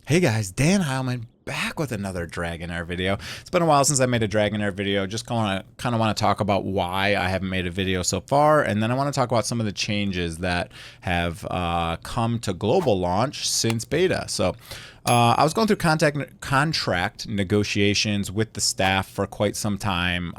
Hey guys, Dan Heilman back with another DragonHeir video. It's been a while since I made a DragonHeir video. Just kind of want to talk about why I haven't made a video so far, and then I want to talk about some of the changes that have come to global launch since beta. So I was going through contract negotiations with the staff for quite some time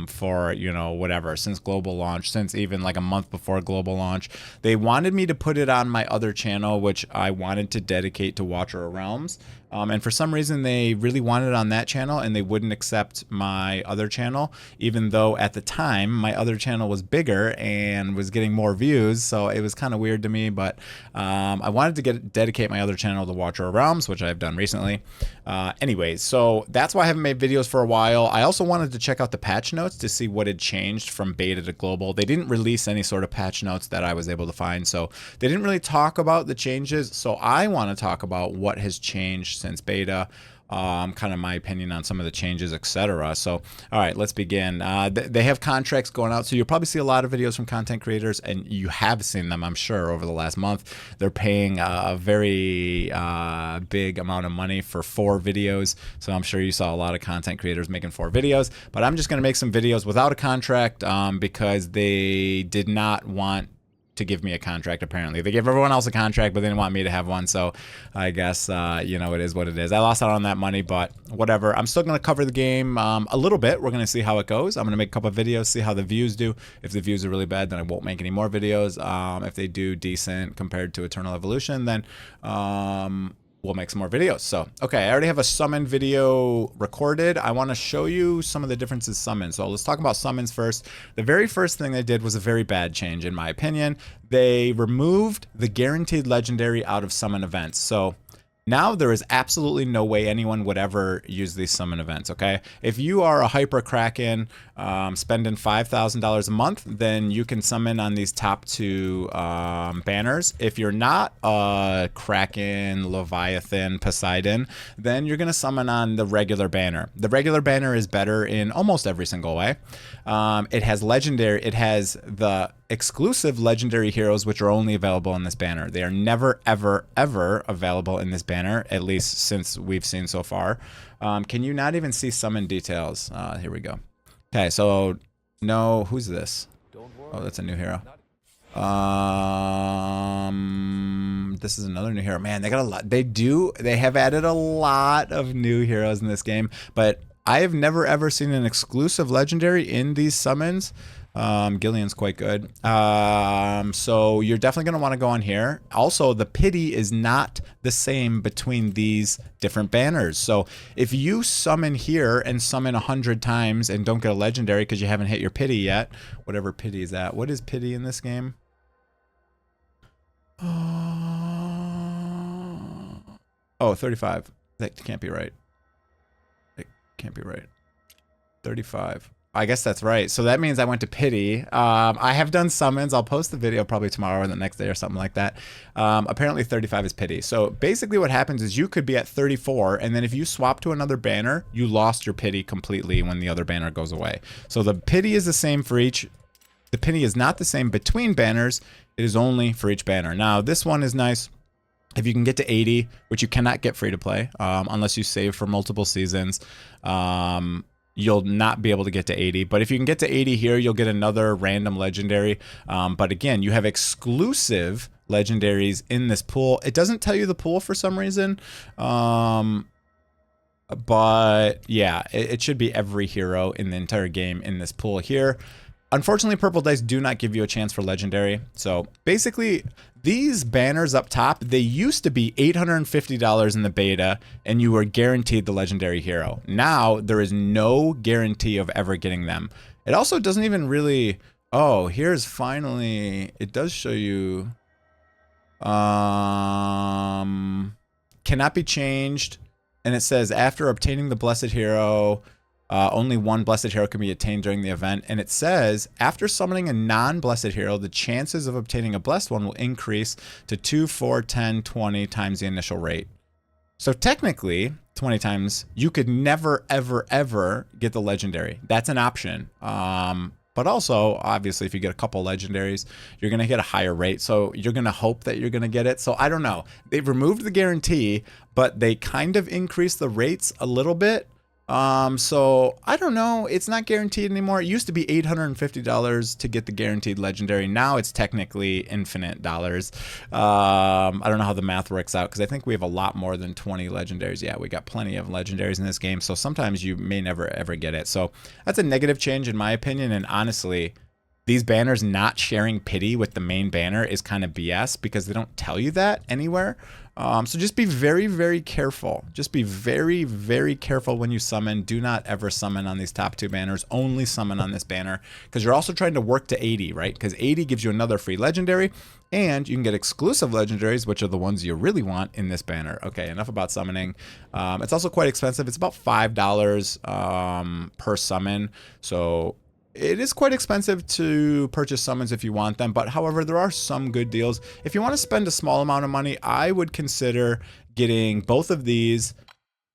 for, whatever, since global launch, since even like a month before global launch. They wanted me to put it on my other channel, which I wanted to dedicate to Watcher of Realms. And for some reason, they really wanted it on that channel and they wouldn't accept my other channel, even though at the time my other channel was bigger and was getting more views. So it was kind of weird to me, but I wanted to dedicate my other channel to Watcher of Realms, which I've done recently. Anyways, so that's why I haven't made videos for a while. I also wanted to check out the patch notes to see what had changed from beta to global. They didn't release any sort of patch notes that I was able to find, so they didn't really talk about the changes. So I want to talk about what has changed since beta, kind of my opinion on some of the changes, etc. So, all right, let's begin. They have contracts going out, so you'll probably see a lot of videos from content creators, and you have seen them, I'm sure, over the last month. They're paying a very big amount of money for 4 videos, so I'm sure you saw a lot of content creators making 4 videos, but I'm just going to make some videos without a contract because they did not want to give me a contract. Apparently they gave everyone else a contract, but they didn't want me to have one. So I guess it is what it is. I lost out on that money, but whatever. I'm still going to cover the game a little bit. We're going to see how it goes. I'm going to make a couple of videos, see how the views do. If the views are really bad, then I won't make any more videos. If they do decent compared to Eternal Evolution, then we'll make some more videos. So, okay, I already have a summon video recorded. I want to show you some of the differences summons. So let's talk about summons first. The very first thing they did was a very bad change, in my opinion. They removed the guaranteed legendary out of summon events. So now there is absolutely no way anyone would ever use these summon events, okay? If you are a Hyper Kraken spending $5,000 a month, then you can summon on these top 2 banners. If you're not a Kraken, Leviathan, Poseidon, then you're going to summon on the regular banner. The regular banner is better in almost every single way. It has legendary, it has the exclusive legendary heroes, which are only available in this banner. They are never, ever, ever available in this banner, at least since we've seen so far. Can you not even see summon details? Here we go. Okay, so no, who's this? Oh, that's a new hero. This is another new hero. Man, they got a lot. They have added a lot of new heroes in this game, but I have never ever seen an exclusive legendary in these summons. Gillian's quite good. So you're definitely going to want to go on here. Also, the pity is not the same between these different banners. So if you summon here and summon 100 times and don't get a legendary because you haven't hit your pity yet, whatever pity is that. What is pity in this game? Oh, 35. That can't be right. It can't be right. 35. I guess that's right. So that means I went to pity. I have done summons. I'll post the video probably tomorrow or the next day or something like that. Apparently 35 is pity. So basically what happens is you could be at 34, and then if you swap to another banner, you lost your pity completely when the other banner goes away. So the pity is the same for each. The pity is not the same between banners. It is only for each banner. Now this one is nice. If you can get to 80, which you cannot get free to play unless you save for multiple seasons, you'll not be able to get to 80. But if you can get to 80 here, you'll get another random legendary. But again, you have exclusive legendaries in this pool. It doesn't tell you the pool for some reason. But yeah, it should be every hero in the entire game in this pool here. Unfortunately, purple dice do not give you a chance for legendary. So basically, these banners up top, they used to be $850 in the beta, and you were guaranteed the legendary hero. Now, there is no guarantee of ever getting them. It also doesn't even really... Oh, here's finally... It does show you... Cannot be changed. And it says, after obtaining the blessed hero... only one blessed hero can be attained during the event. And it says, after summoning a non-blessed hero, the chances of obtaining a blessed one will increase to 2, 4, 10, 20 times the initial rate. So technically, 20 times, you could never, ever, ever get the legendary. That's an option. But but also obviously if you get a couple legendaries, you're going to get a higher rate. So you're going to hope that you're going to get it. So I don't know. They've removed the guarantee, but they kind of increased the rates a little bit. So I don't know. It's not guaranteed anymore. It used to be $850 to get the guaranteed legendary. Now it's technically infinite dollars. I don't know how the math works out because I think we have a lot more than 20 legendaries. Yeah, we got plenty of legendaries in this game. So sometimes you may never ever get it. So that's a negative change in my opinion. And honestly, these banners not sharing pity with the main banner is kind of BS because they don't tell you that anywhere. So just be very, very careful. Just be very, very careful when you summon. Do not ever summon on these top 2 banners. Only summon on this banner because you're also trying to work to 80, right? Because 80 gives you another free legendary and you can get exclusive legendaries, which are the ones you really want in this banner. Okay, enough about summoning. It's also quite expensive. It's about $5 per summon. So it is quite expensive to purchase summons if you want them, but however, there are some good deals. If you want to spend a small amount of money, I would consider getting both of these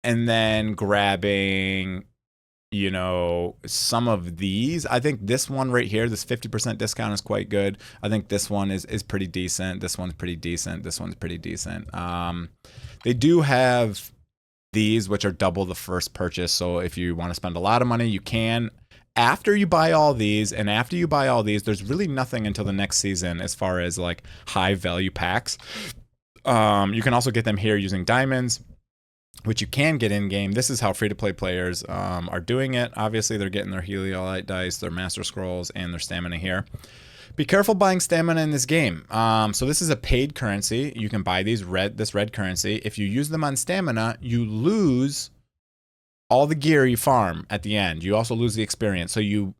and then grabbing, you know, some of these. I think this one right here, this 50% discount is quite good. I think this one is pretty decent. This one's pretty decent. This one's pretty decent. They do have these, which are double the first purchase. So if you want to spend a lot of money, you can. After you buy all these, and after you buy all these, there's really nothing until the next season as far as like high value packs. You can also get them here using diamonds, which you can get in game. This is how free-to-play players are doing it. Obviously, they're getting their Heliolite dice, their Master Scrolls, and their stamina here. Be careful buying stamina in this game. So this is a paid currency. You can buy this red currency. If you use them on stamina, you lose all the gear you farm at the end. You also lose the experience. So you,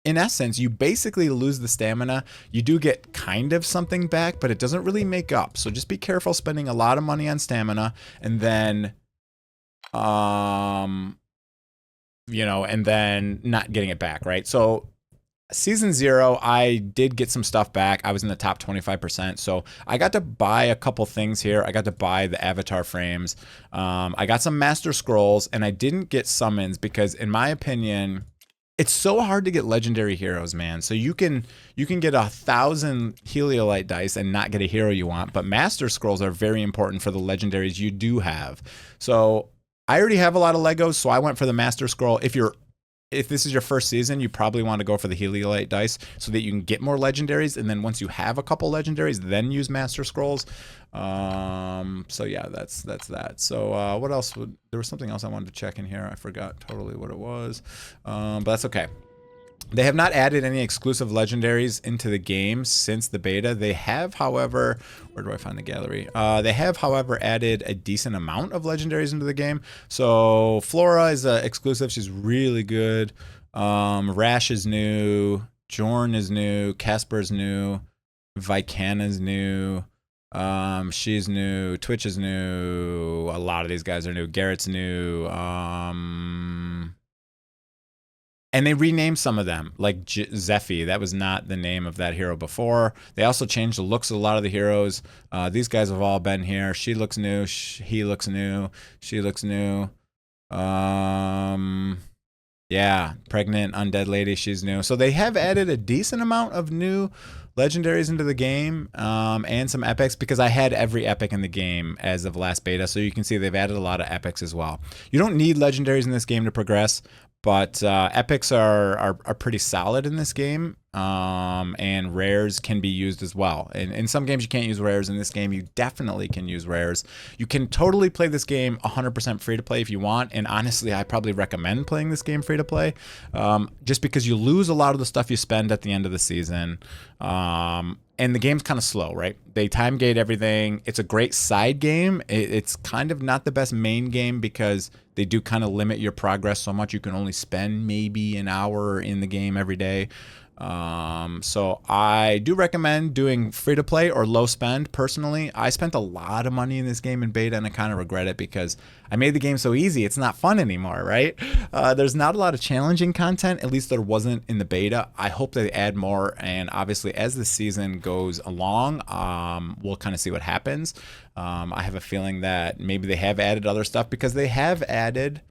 in essence, you basically lose the stamina. You do get kind of something back, but it doesn't really make up. So just be careful spending a lot of money on stamina and then, you know, and then not getting it back, right? So Season 0, I did get some stuff back. I was in the top 25%. So I got to buy a couple things here. I got to buy the avatar frames. I got some Master Scrolls, and I didn't get summons because, in my opinion, it's so hard to get legendary heroes, man. So you can get 1,000 Heliolite dice and not get a hero you want, but Master Scrolls are very important for the legendaries you do have. So I already have a lot of Legos, so I went for the Master Scroll. If this is your first season, you probably want to go for the Heliolite dice so that you can get more legendaries. And then once you have a couple legendaries, then use Master Scrolls. So yeah, that's that. So what else? There was something else I wanted to check in here. I forgot totally what it was, but that's okay. They have not added any exclusive legendaries into the game since the beta. They have, however, where do I find the gallery? They have, however, added a decent amount of legendaries into the game. So Flora is exclusive. She's really good. Rash is new. Jorn is new. Casper's new. Vicana's new. She's new. Twitch is new. A lot of these guys are new. Garrett's new. And they renamed some of them, like Zephy. That was not the name of that hero before. They also changed the looks of a lot of the heroes. These guys have all been here. She looks new. He looks new. She looks new. Yeah, pregnant undead lady. She's new. So they have added a decent amount of new legendaries into the game, and some epics, because I had every epic in the game as of last beta. So you can see they've added a lot of epics as well. You don't need legendaries in this game to progress, but epics are pretty solid in this game, and rares can be used as well. In some games you can't use rares. In this game you definitely can use rares. You can totally play this game 100% free to play if you want, and honestly I probably recommend playing this game free to play, just because you lose a lot of the stuff you spend at the end of the season. And the game's kind of slow, right? They time gate everything. It's a great side game. It's kind of not the best main game because they do kind of limit your progress so much. You can only spend maybe an hour in the game every day. So I do recommend doing free to play or low spend. Personally, I spent a lot of money in this game in beta, and I kind of regret it because I made the game so easy. It's not fun anymore, right? There's not a lot of challenging content. At least there wasn't in the beta. I hope they add more, and obviously as the season goes along, we'll kind of see what happens. I have a feeling that maybe they have added other stuff, because they have added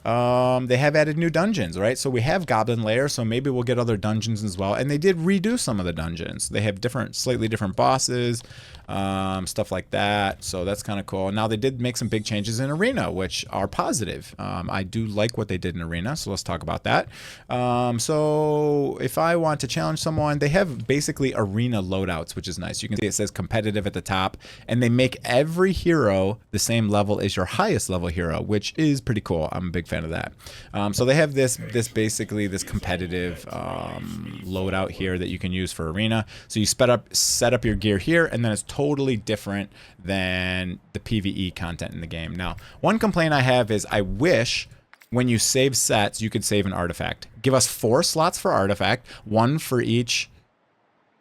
They have added new dungeons, right? So we have Goblin Lair, so maybe we'll get other dungeons as well. And they did redo some of the dungeons. They have slightly different bosses, stuff like that. So that's kind of cool. Now they did make some big changes in Arena, which are positive. I do like what they did in Arena, so let's talk about that. So if I want to challenge someone, they have basically Arena loadouts, which is nice. You can see it says competitive at the top, and they make every hero the same level as your highest level hero, which is pretty cool. I'm a big fan of that. So they have this basically this competitive loadout here that you can use for Arena. So you set up your gear here, and then it's totally different than the PvE content in the game. Now, one complaint I have is I wish when you save sets, you could save an artifact. Give us 4 slots for artifact, 1 for each.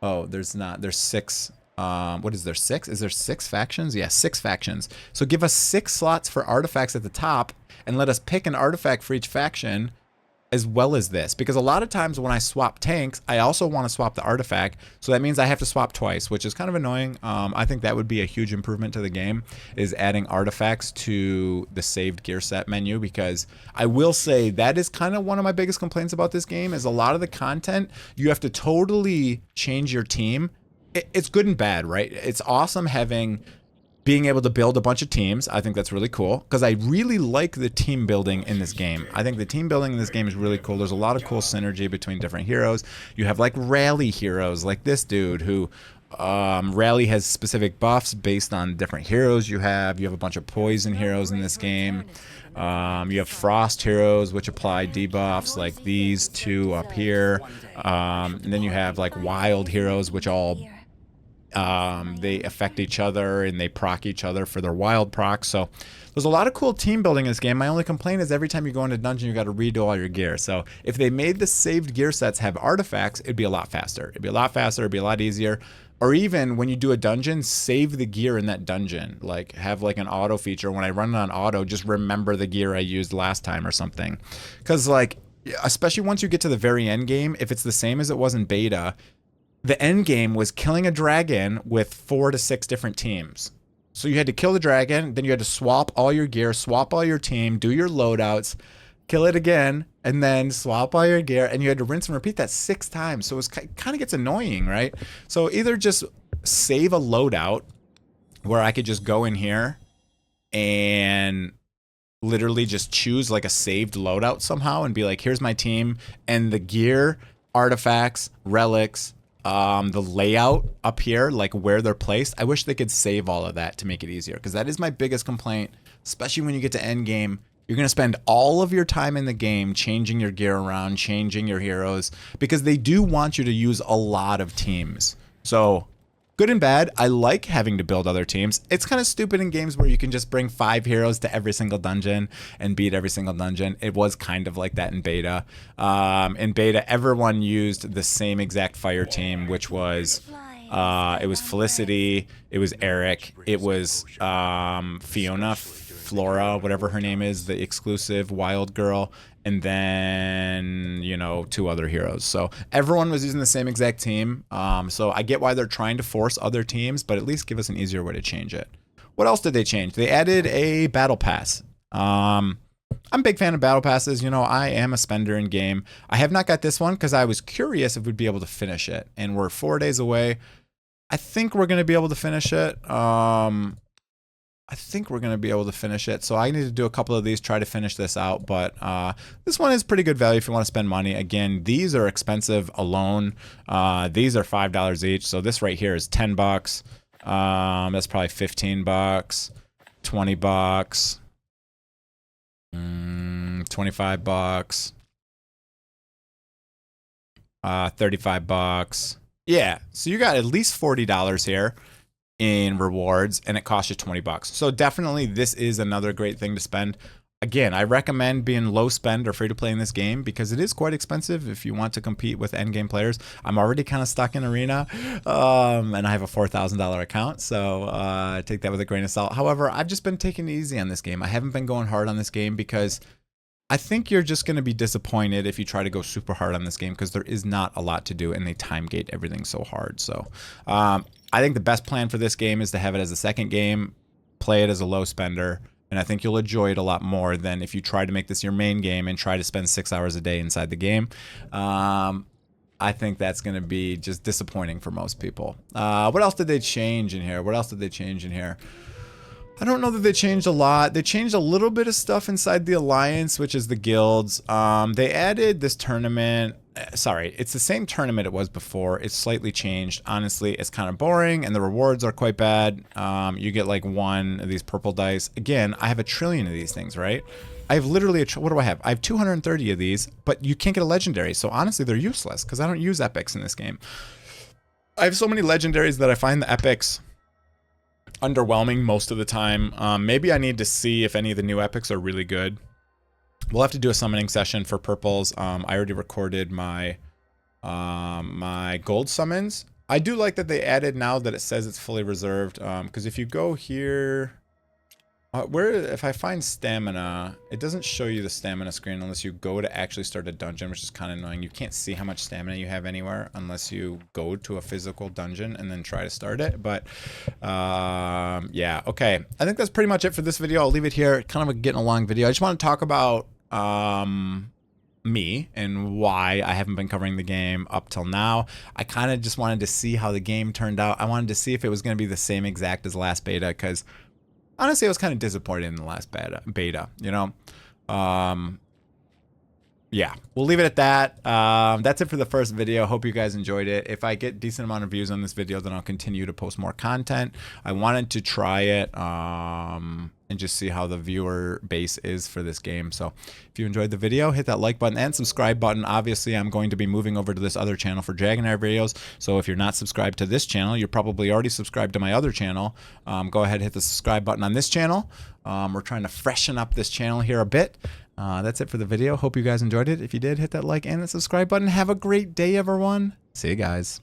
Oh, there's 6. What is there, 6? Is there 6 factions? Yeah, 6 factions. So give us 6 slots for artifacts at the top, and let us pick an artifact for each faction as well as this. Because a lot of times when I swap tanks, I also want to swap the artifact. So that means I have to swap twice, which is kind of annoying. I think that would be a huge improvement to the game, is adding artifacts to the saved gear set menu. Because I will say that is kind of one of my biggest complaints about this game, is a lot of the content, you have to totally change your team. It's good and bad, right? It's awesome being able to build a bunch of teams. I think that's really cool, because I really like the team building in this game. I think the team building in this game is really cool. There's a lot of cool synergy between different heroes. You have like rally heroes like this dude who rally has specific buffs based on different heroes you have. You have a bunch of poison heroes in this game. You have frost heroes, which apply debuffs like these 2 up here. And then you have like wild heroes, which all they affect each other and they proc each other for their wild procs. So there's a lot of cool team building in this game. My only complaint is every time you go into dungeon, you got to redo all your gear. So if they made the saved gear sets have artifacts, it'd be a lot faster. It'd be a lot faster. It'd be a lot easier. Or even when you do a dungeon, save the gear in that dungeon. Like have like an auto feature. When I run it on auto, just remember the gear I used last time or something. Because like, especially once you get to the very end game, if it's the same as it was in beta, the end game was killing a dragon with 4 to 6 different teams. So you had to kill the dragon, then you had to swap all your gear, swap all your team, do your loadouts, kill it again, and then swap all your gear, and you had to rinse and repeat that 6 times. So it kind of gets annoying, right? So either just save a loadout where I could just go in here and literally just choose like a saved loadout somehow and be like, here's my team, and the gear, artifacts, relics, the layout up here, like where they're placed. I wish they could save all of that to make it easier, because that is my biggest complaint, especially when you get to end game. You're going to spend all of your time in the game changing your gear around, changing your heroes, because they do want you to use a lot of teams. So good and bad. I like having to build other teams. It's kind of stupid in games where you can just bring 5 heroes to every single dungeon and beat every single dungeon. It was kind of like that in beta. In beta, everyone used the same exact fire team, which was it was Felicity, it was Eric, it was Fiona, Flora, whatever her name is, the exclusive wild girl, and then, you know, 2 other heroes. So everyone was using the same exact team. So I get why they're trying to force other teams, but at least give us an easier way to change it. What else did they change? They added a battle pass. I'm a big fan of battle passes. You know, I am a spender in game. I have not got this one because I was curious if we'd be able to finish it, and we're 4 days away. I think we're going to be able to finish it. So I need to do a couple of these, try to finish this out. But this one is pretty good value if you want to spend money. Again, these are expensive alone. These are $5 each. So this right here is $10. That's probably $15, $20, $25, $35. Yeah, so you got at least $40 here in rewards, and it costs you $20. So definitely this is another great thing to spend. Again, I recommend being low spend or free to play in this game, because it is quite expensive if you want to compete with end game players. I'm already kind of stuck in Arena, and I have a $4,000 account, so take that with a grain of salt. However, I've just been taking it easy on this game. I haven't been going hard on this game because I think you're just going to be disappointed if you try to go super hard on this game, because there is not a lot to do and they time gate everything so hard. So I think the best plan for this game is to have it as a second game, play it as a low spender, And I think you'll enjoy it a lot more than if you try to make this your main game and try to spend 6 hours a day inside the game. I think that's going to be just disappointing for most people. What else did they change in here? I don't know that they changed a lot. They changed a little bit of stuff inside the Alliance, which is the guilds. They added this tournament. Sorry, it's the same tournament it was before. It's slightly changed. Honestly, it's kind of boring, and the rewards are quite bad. You get like 1 of these purple dice. Again, I have a trillion of these things, right? I have literally what do I have? I have 230 of these, but you can't get a legendary. So honestly, they're useless because I don't use epics in this game. I have so many legendaries that I find the epics underwhelming most of the time. Maybe I need to see if any of the new epics are really good. We'll have to do a summoning session for purples. I already recorded my my gold summons. I do like that they added now that it says it's fully reserved. Because if you go here, if I find stamina, it doesn't show you the stamina screen unless you go to actually start a dungeon, which is kind of annoying. You can't see how much stamina you have anywhere unless you go to a physical dungeon and then try to start it. But yeah, okay. I think that's pretty much it for this video. I'll leave it here. Kind of getting a long video. I just want to talk about me and why I haven't been covering the game up till now. I kind of just wanted to see how the game turned out. I wanted to see if it was going to be the same exact as last beta, because honestly, I was kind of disappointed in the last beta, you know? Yeah, we'll leave it at that. That's it for the first video. Hope you guys enjoyed it. If I get decent amount of views on this video, then I'll continue to post more content. I wanted to try it and just see how the viewer base is for this game. So if you enjoyed the video, hit that like button and subscribe button. Obviously, I'm going to be moving over to this other channel for DragonHeir videos. So if you're not subscribed to this channel, you're probably already subscribed to my other channel. Go ahead and hit the subscribe button on this channel. We're trying to freshen up this channel here a bit. That's it for the video. Hope you guys enjoyed it. If you did, hit that like and the subscribe button. Have a great day, everyone. See you guys.